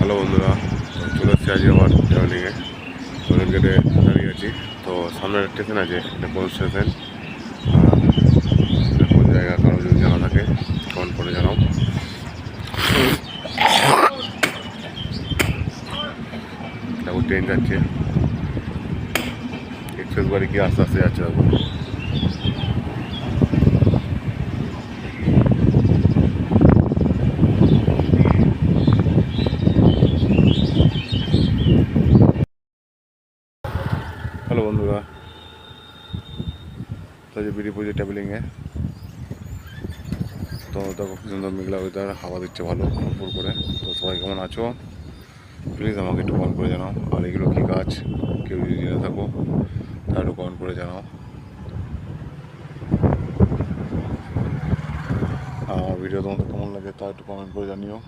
Hello বন্ধুরা, চলে এসেছি আজকে আবার ট্রাভেলিংয়ে। ওদের গেটে দাঁড়িয়ে আছি। তো সামনে স্টেশন আছে, এটা কোন স্টেশন, কোন জায়গা, কারো যদি জানা থাকে কমেন্ট করে জানাও। দেখো ট্রেন যাচ্ছে, এক্সপ্রেস গাড়ি কি আস্তে আস্তে যাচ্ছে। দেখো হ্যালো বন্ধুরা, তো যে বিড়ি পুজো ট্রাভেলিংয়ে। তো দেখো কি সুন্দর মেঘলা ওয়েদার, হাওয়া দিচ্ছে ভালো ভরপুর করে। তো সবাই কেমন আছো প্লিজ আমাকে একটু কমেন্ট করে জানাও। আর এগুলো কী গাছ, কেউ যদি জেনে থাকো তাহলে একটু কমেন্ট করে জানাও। আর ভিডিও তোমাদের কেমন লাগে তা একটু কমেন্ট করে জানিও।